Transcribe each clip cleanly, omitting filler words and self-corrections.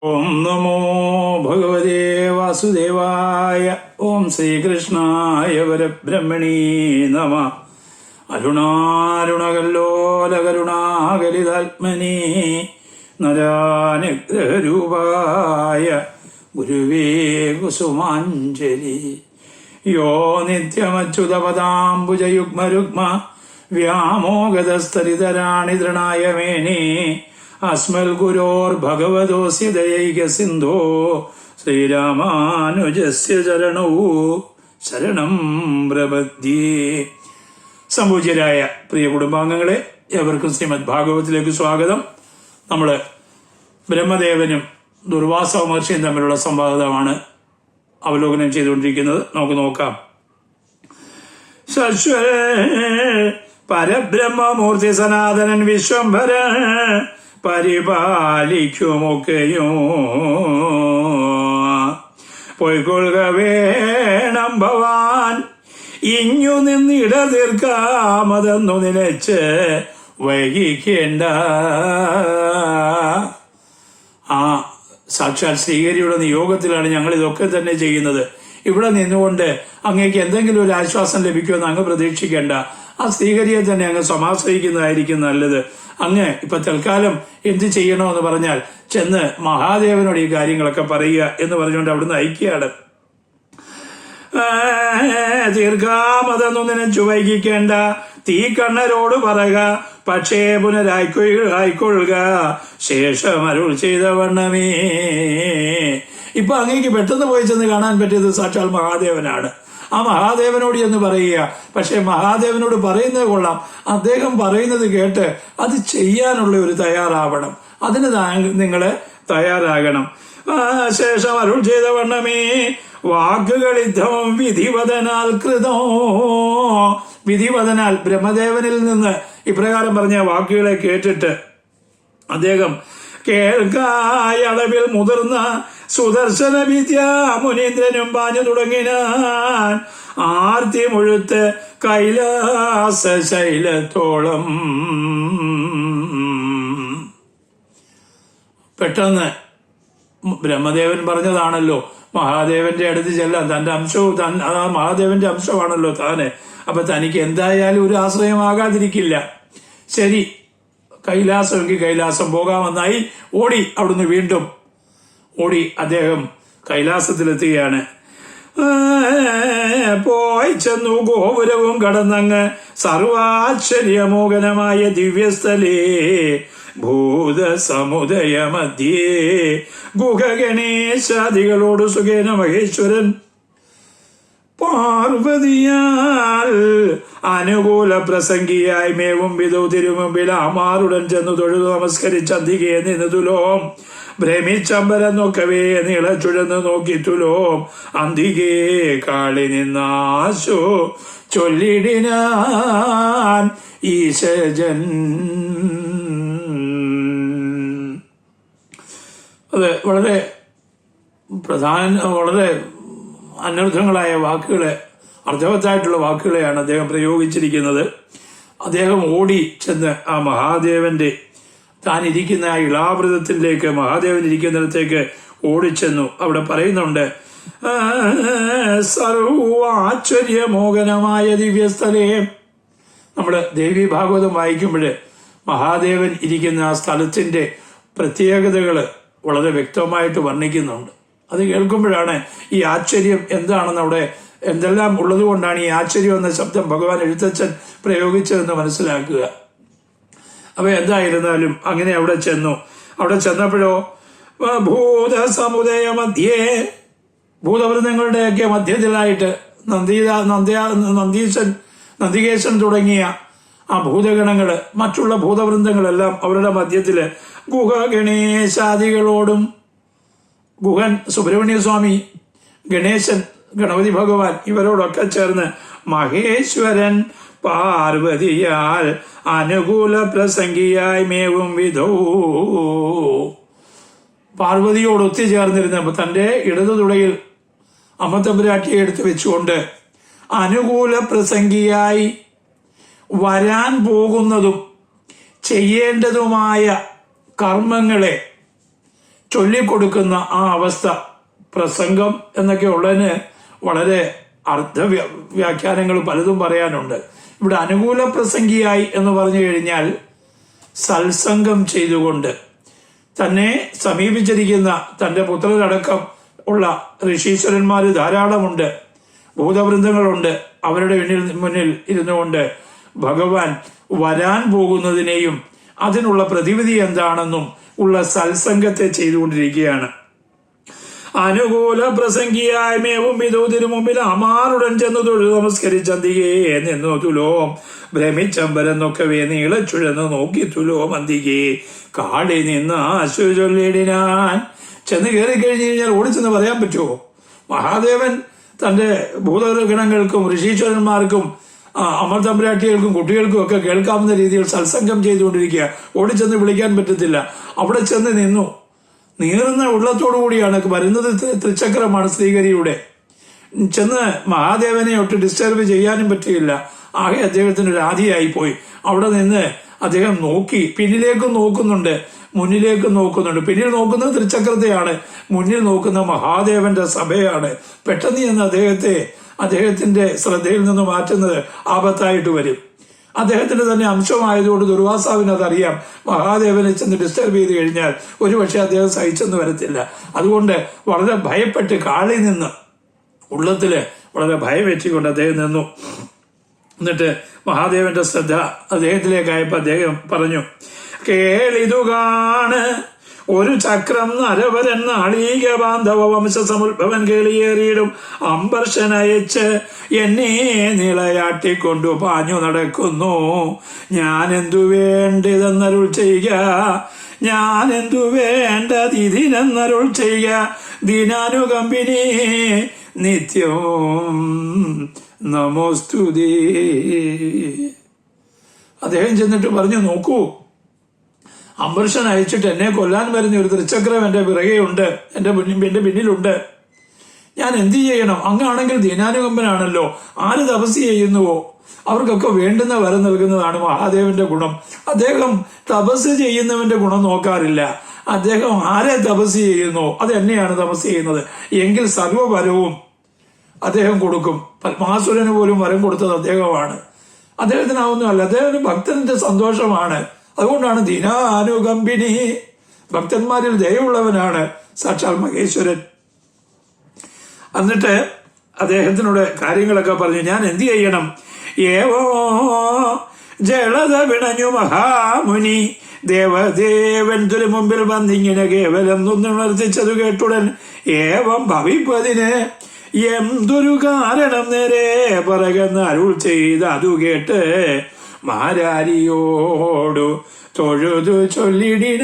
ഓം നമോ ഭഗവതേ വാസുദേവായ. ഓം ശ്രീകൃഷ്ണായ പരബ്രഹ്മണേ നമ. അരുണാരുണകല്ലോലകരുണാകലിതാത്മനേ നരാനുഗ്രഹരൂപായ ഗുരുവേ കുസുമാഞ്ജലി. യോ നിത്യമച്യുതപദാംബുജയുഗ്മരുഗ്മ വ്യാമോഗതസ്തരിതരാണി തൃണായ മേനേ അസ്മൽ ഗുരോർ ഭഗവതോസ്യ ദയൈക സിന്ധോ ശ്രീരാമാനുജസ്യ ചരണോ ശരണം പ്രപദ്യേ. സംപൂജ്യരായ പ്രിയ കുടുംബാംഗങ്ങളെ, ഏവർക്കും ശ്രീമദ് ഭാഗവതത്തിലേക്ക് സ്വാഗതം. നമ്മൾ ബ്രഹ്മദേവനും ദുർവാസ മഹർഷിയും തമ്മിലുള്ള സംവാദമാണ് അവലോകനം ചെയ്തുകൊണ്ടിരിക്കുന്നത്. നമുക്ക് നോക്കാം. ശശ്വര പരബ്രഹ്മമൂർത്തി സനാതനൻ വിശ്വംഭര പരിപാലിക്കുമൊക്കെയോ പൊയ്ക്കൊള്ളുക വേണം ഭവാൻ. ഇഞ്ഞു നിന്നിട തീർക്കാമതെന്നു നിലച്ച് വൈകിക്കേണ്ട. സാക്ഷാൽ ശ്രീഹരിയുടെ നിയോഗത്തിലാണ് ഞങ്ങൾ ഇതൊക്കെ തന്നെ ചെയ്യുന്നത്. ഇവിടെ നിന്നുകൊണ്ട് അങ്ങേക്ക് എന്തെങ്കിലും ഒരു ആശ്വാസം ലഭിക്കുമെന്ന് അങ്ങ് പ്രതീക്ഷിക്കേണ്ട. ആ ശ്രീഹരിയെ തന്നെ അങ്ങ് സമാശ്രയിക്കുന്നതായിരിക്കും നല്ലത്. അങ്ങ് ഇപ്പൊ തൽക്കാലം എന്ത് ചെയ്യണമെന്ന് പറഞ്ഞാൽ ചെന്ന് മഹാദേവനോട് ഈ കാര്യങ്ങളൊക്കെ പറയുക എന്ന് പറഞ്ഞുകൊണ്ട് അവിടുന്ന് അയക്കുകയാണ്. ദീർഘാമതെന്നു നിനച്ചു വൈകിക്കേണ്ട, തീക്കണ്ണരോട് പറയുക, പക്ഷേ പുനരായിക്കൊള്ളുക ശേഷം അരുൾ ചെയ്ത വണ്ണമേ. ഇപ്പൊ അങ്ങേക്ക് പെട്ടെന്ന് പോയി ചെന്ന് കാണാൻ പറ്റിയത് സാക്ഷാൽ മഹാദേവനാണ്. ആ മഹാദേവനോട് എന്ന് പറയുക. പക്ഷെ മഹാദേവനോട് പറയുന്നത് കൊള്ളാം, അദ്ദേഹം പറയുന്നത് കേട്ട് അത് ചെയ്യാനുള്ള ഒരു തയ്യാറാവണം. അതിന് നിങ്ങള് തയ്യാറാകണം. ശേഷം അരുൾ ചെയ്ത വണ്ണമേ വാക്കുകളിദ്ധം വിധിവദനാൽ കൃതോ. വിധിവദനാൽ ബ്രഹ്മദേവനിൽ നിന്ന് ഇപ്രകാരം പറഞ്ഞ വാക്കുകളെ കേട്ടിട്ട് അദ്ദേഹം കേൾക്കായളവിൽ മുതിർന്ന സുദർശന വിദ്യ മുനീന്ദ്രനും പാഞ്ഞു തുടങ്ങിനാൻ. ആർത്തി മുഴുത്ത് കൈലാസ ശൈലത്തോളം. പെട്ടെന്ന് ബ്രഹ്മദേവൻ പറഞ്ഞതാണല്ലോ മഹാദേവന്റെ അടുത്ത് ചെല്ലാൻ. തന്റെ അംശവും മഹാദേവന്റെ അംശമാണല്ലോ താന്. അപ്പൊ തനിക്ക് എന്തായാലും ഒരു ആശ്രയമാകാതിരിക്കില്ല. ശരി, കൈലാസമെങ്കിൽ കൈലാസം പോകാമെന്നായി ഓടി. അവിടുന്ന് വീണ്ടും ഓടി അദ്ദേഹം കൈലാസത്തിലെത്തുകയാണ്. പോയി ചെന്നു ഗോപുരവും കടന്നങ്ങ് സർവാശ്ചര്യമോഹനമായ ദിവ്യസ്ഥലേ ഭൂതസമുദയ മധ്യേ ഗുഹ ഗണേശാദികളോട് സുഖേന മഹേശ്വരൻ പാർവതിയാൽ അനുകൂല പ്രസംഗിയായി മേവും വിധു തിരുമുമ്പിൽ അമാരുടൻ ചെന്നു തൊഴുതു നമസ്കരിച്ച് അന്തികെ നിന്നതുലോം ഭ്രമിച്ചമ്പരം നോക്കവേ നീളച്ചുഴന്ന് നോക്കിത്തുലോം അന്തികേ കാളി നിന്നാശോ ചൊല്ലിടിനാൻ ഈശജൻ. അത് വളരെ വളരെ അനർത്ഥങ്ങളായ വാക്കുകളെ, അർത്ഥവത്തായിട്ടുള്ള വാക്കുകളെയാണ് അദ്ദേഹം പ്രയോഗിച്ചിരിക്കുന്നത്. അദ്ദേഹം ഓടി ചെന്ന് ആ മഹാദേവന്റെ താൻ ഇരിക്കുന്ന ആ ഇളാവൃതത്തിലേക്ക്, മഹാദേവൻ ഇരിക്കുന്നിടത്തേക്ക് ഓടിച്ചെന്നു. അവിടെ പറയുന്നുണ്ട്, സർവാശ്ചര്യമോഹനമായ ദിവ്യസ്ഥലേ. നമ്മള് ദേവി ഭാഗവതം വായിക്കുമ്പോൾ മഹാദേവൻ ഇരിക്കുന്ന ആ സ്ഥലത്തിന്റെ പ്രത്യേകതകള് വളരെ വ്യക്തമായിട്ട് വർണ്ണിക്കുന്നുണ്ട്. അത് കേൾക്കുമ്പോഴാണ് ഈ ആശ്ചര്യം എന്താണെന്ന്, അവിടെ എന്തെല്ലാം ഉള്ളത് കൊണ്ടാണ് ഈ ആശ്ചര്യം എന്ന ശബ്ദം ഭഗവാൻ എഴുത്തച്ഛൻ പ്രയോഗിച്ചതെന്ന് മനസ്സിലാക്കുക. അപ്പൊ എന്തായിരുന്നാലും അങ്ങനെ അവിടെ ചെന്നു. അവിടെ ചെന്നപ്പോഴോ ഭൂതസമുദയ മധ്യേ, ഭൂതവൃന്ദങ്ങളുടെയൊക്കെ മധ്യത്തിലായിട്ട് നന്ദികേശൻ തുടങ്ങിയ ആ ഭൂതഗണങ്ങള്, മറ്റുള്ള ഭൂതവൃന്ദങ്ങളെല്ലാം അവരുടെ മധ്യത്തില് ഗുഹ ഗണേശാദികളോടും, ഗുഹൻ സുബ്രഹ്മണ്യ സ്വാമി, ഗണേശൻ ഗണപതി ഭഗവാൻ ഇവരോടൊക്കെ ചേർന്ന് മഹേശ്വരൻ പാർവതിയാൽ അനുകൂല പ്രസംഗിയായി മേവും വിധോ. പാർവതിയോട് ഒത്തുചേർന്നിരുന്നപ്പോൾ തന്റെ ഇടതു തുടയിൽ അമ്മത്തമ്പുരാട്ടിയെ എടുത്തു വെച്ചുകൊണ്ട് അനുകൂല പ്രസംഗിയായി വരാൻ പോകുന്നതും ചെയ്യേണ്ടതുമായ കർമ്മങ്ങളെ ചൊല്ലിക്കൊടുക്കുന്ന ആ അവസ്ഥ, പ്രസംഗം എന്നൊക്കെ ഉള്ളതിന് വളരെ വ്യാഖ്യാനങ്ങൾ പലതും പറയാനുണ്ട്. ഇവിടെ അനുകൂല പ്രസംഗിയായി എന്ന് പറഞ്ഞു കഴിഞ്ഞാൽ സത്സംഗം ചെയ്തുകൊണ്ട് തന്നെ സമീപിച്ചിരിക്കുന്ന തൻ്റെ പുത്രരടക്കം ഉള്ള ഋഷീശ്വരന്മാർ ധാരാളമുണ്ട്, ഭൂതവൃന്ദങ്ങളുണ്ട്. അവരുടെ മുന്നിൽ ഇരുന്നു കൊണ്ട് ഭഗവാൻ വരാൻ പോകുന്നതിനെയും അതിനുള്ള പ്രതിവിധി എന്താണെന്നും ഉള്ള സത്സംഗത്തെ ചെയ്തുകൊണ്ടിരിക്കുകയാണ്. അനുകൂല പ്രസംഗിയായി മേവും വിധൂതിനു മുമ്പിൽ അമാറുടൻ ചെന്ന് തൊഴു നമസ്കരിച്ചന്തികേ നിന്നു തുലോം ഭ്രമിച്ചമ്പരെന്നൊക്കവേ നീളച്ചുഴന്ന് നോക്കി തുലോം അന്തികേ കാളി നിന്ന് ആശു ചൊല്ലിടിനാൻ. ചെന്ന് കയറി കഴിഞ്ഞു കഴിഞ്ഞാൽ ഓടിച്ചെന്ന് പറയാൻ പറ്റുമോ? മഹാദേവൻ തന്റെ ഭൂതഗണങ്ങൾക്കും ഋഷീശ്വരന്മാർക്കും അമർതമ്പരാട്ടികൾക്കും കുട്ടികൾക്കും ഒക്കെ കേൾക്കാവുന്ന രീതിയിൽ സത്സംഗം ചെയ്തുകൊണ്ടിരിക്കുക. ഓടിച്ചെന്ന് വിളിക്കാൻ പറ്റത്തില്ല. അവിടെ ചെന്ന് നിന്നു. നീറുന്ന ഉള്ളത്തോടു കൂടിയാണ് വരുന്നത്. തൃച്ചക്രമാണ് ശ്രീകരിയുടെ. ചെന്ന് മഹാദേവനെ ഒട്ട് ഡിസ്റ്റർബ് ചെയ്യാനും പറ്റിയില്ല. ആകെ അദ്ദേഹത്തിന് ഒരു ആദിയായി പോയി. അവിടെ നിന്ന് അദ്ദേഹം നോക്കി, പിന്നിലേക്കും നോക്കുന്നുണ്ട്, മുന്നിലേക്കും നോക്കുന്നുണ്ട്. പിന്നിൽ നോക്കുന്നത് തൃച്ചക്രത്തെയാണ്, മുന്നിൽ നോക്കുന്ന മഹാദേവന്റെ സഭയാണ്. പെട്ടെന്ന് ചെന്ന് അദ്ദേഹത്തിന്റെ ശ്രദ്ധയിൽ നിന്ന് മാറ്റുന്നത് ആപത്തായിട്ട് വരും. അദ്ദേഹത്തിന്റെ തന്നെ അംശമായതുകൊണ്ട് ദുർവാസാവിന് അതറിയാം. മഹാദേവനെ ചെന്ന് ഡിസ്റ്റർബ് ചെയ്ത് കഴിഞ്ഞാൽ ഒരുപക്ഷെ അദ്ദേഹം സഹിച്ചെന്ന് വരത്തില്ല. അതുകൊണ്ട് വളരെ ഭയപ്പെട്ട് കാളി നിന്ന് ഉള്ളത്തില് വളരെ ഭയമേറ്റിക്കൊണ്ട് അദ്ദേഹം നിന്നു. എന്നിട്ട് മഹാദേവന്റെ ശ്രദ്ധ അദ്ദേഹത്തിലേക്കായപ്പോൾ അദ്ദേഹം പറഞ്ഞു, കേളിതു കാണ് ഒരു ചക്രം നരവരൻ നാളീക ബാന്ധവ വംശസമുദ്ഭവൻ കേളിയേറിയിടും അംബർഷനയച്ച് എന്നെ നിളയാട്ടിക്കൊണ്ടു പാഞ്ഞു നടക്കുന്നു. ഞാനെന്തു വേണ്ടിതെന്നരുൾ ചെയ്യുക, ഞാനെന്തു വേണ്ടതിനെന്നരുൾ ചെയ്യുക, ദീനാനുകമ്പിനി നിത്യവും നമോസ്തുതേ. അദ്ദേഹം ചെന്നിട്ട് പറഞ്ഞു, നോക്കൂ, അംബർഷൻ അയച്ചിട്ട് എന്നെ കൊല്ലാൻ വരുന്ന ഒരു തൃച്ചക്രം എന്റെ പിറകെയുണ്ട്, എന്റെ പിന്നിലുണ്ട്. ഞാൻ എന്ത് ചെയ്യണം? അങ്ങാണെങ്കിൽ ദീനാനുകമ്പനാണല്ലോ. ആര് തപസ് ചെയ്യുന്നുവോ അവർക്കൊക്കെ വേണ്ടുന്ന വരം നൽകുന്നതാണ് മഹാദേവന്റെ ഗുണം. അദ്ദേഹം തപസ് ചെയ്യുന്നവന്റെ ഗുണം നോക്കാറില്ല. അദ്ദേഹം ആരെ തപസ് ചെയ്യുന്നു അത് എന്നെയാണ് തപസ് ചെയ്യുന്നത് എങ്കിൽ സർവ്വവരവും അദ്ദേഹം കൊടുക്കും. പത്മാസുരന് പോലും വരം കൊടുത്തത് അദ്ദേഹമാണ്. അദ്ദേഹത്തിനാവുന്നതല്ല, അദ്ദേഹം ഭക്തന്റെ സന്തോഷമാണ്. അതുകൊണ്ടാണ് ദീനാനുകമ്പിനി, ഭക്തന്മാരിൽ ദയവുള്ളവനാണ് സാക്ഷാൽ മഹേശ്വരൻ. എന്നിട്ട് അദ്ദേഹത്തിനോട് കാര്യങ്ങളൊക്കെ പറഞ്ഞു, ഞാൻ എന്ത് ചെയ്യണം? ഏവോ ജലത വിണഞ്ഞു മഹാമുനി ദേവദേവൻ മുമ്പിൽ വന്നിങ്ങനെ കേവലം നിന്നുണർത്തിച്ചതു കേട്ടുടൻ ഏവം ഭവിപ്പതിന് എന്തൊരു കാരണം നേരെ പറകെന്ന് അരുൾ ചെയ്ത് അതു കേട്ട് മാരാരിയോടു തൊഴുതു ചൊല്ലിടിന.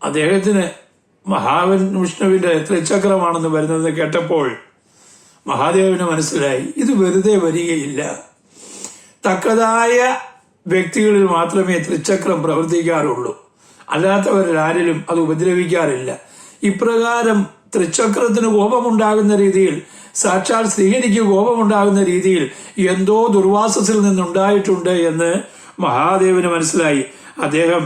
അദ്ദേഹത്തിന് വിഷ്ണുവിന്റെ ത്രിചക്രമാണെന്ന് വരുന്നത് കേട്ടപ്പോൾ മഹാദേവന് മനസ്സിലായി ഇത് വെറുതെ വരികയില്ല. തക്കതായ വ്യക്തികളിൽ മാത്രമേ ത്രിചക്രം പ്രവർത്തിക്കാറുള്ളൂ, അല്ലാത്തവരാരിലും അത് ഉപദ്രവിക്കാറില്ല. ഇപ്രകാരം തൃച്ചക്രത്തിന് കോപമുണ്ടാകുന്ന രീതിയിൽ, സാക്ഷാൽ ശ്രീഹരിക്ക് കോപമുണ്ടാകുന്ന രീതിയിൽ എന്തോ ദുർവാസസിൽ നിന്നുണ്ടായിട്ടുണ്ട് എന്ന് മഹാദേവന് മനസ്സിലായി. അദ്ദേഹം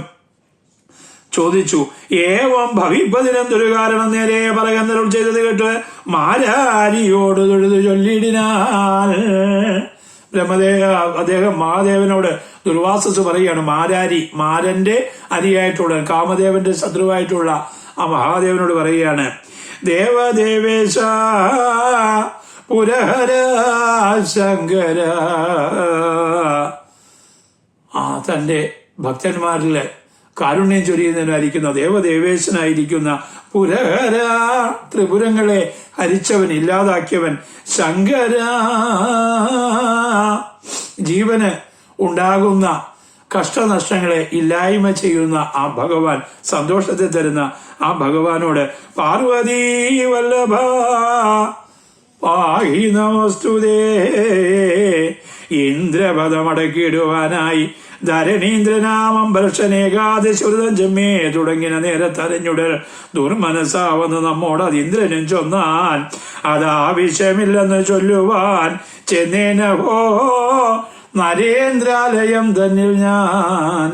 ചോദിച്ചു, ഏവം ഭവിപ്പതിനെന്തൊരു കാരണം നേരെ പറയുന്നരുൾ ചെയ്തത് കേട്ട് മാരാരിയോട് തൊഴുതു ചൊല്ലിടിനാൽ. അദ്ദേഹം മഹാദേവനോട് ദുർവാസസ് പറയുകയാണ്, മാരാരി, മാരന്റെ അരിയായിട്ടുള്ള കാമദേവന്റെ ശത്രുവായിട്ടുള്ള ആ മഹാദേവനോട് പറയുകയാണ്, ദേവദേവേശ പുരഹര ശങ്കര. തന്റെ ഭക്തന്മാരിലെ കാരുണ്യം ചൊരിയുന്നതിനായിരിക്കുന്ന ദേവദേവേശനായിരിക്കുന്ന പുരഹര, ത്രിപുരങ്ങളെ ഹരിച്ചവൻ, ഇല്ലാതാക്കിയവൻ ശങ്കര, ജീവന് ഉണ്ടാകുന്ന കഷ്ടനഷ്ടങ്ങളെ ഇല്ലായ്മ ചെയ്യുന്ന ആ ഭഗവാൻ, സന്തോഷത്തെ തരുന്ന ആ ഭഗവാനോട് പാർവതീ വല്ലഭ പാഹി നമസ്തുതേ. ഇന്ദ്രപദമടക്കിടുവാനായി ധരണീന്ദ്രനാമംബർഷനേകാദശുരതം ചെമ്മേ തുടങ്ങിന നേരത്തറിഞ്ഞുടൽ ദുർമനസാവെന്ന് നമ്മോട് അത് ഇന്ദ്രനും ചൊന്നാൻ, അതാവശ്യമില്ലെന്ന് ചൊല്ലുവാൻ ചെന്നേനഹോ നരേന്ദ്രാലയം തന്നിൽ ഞാൻ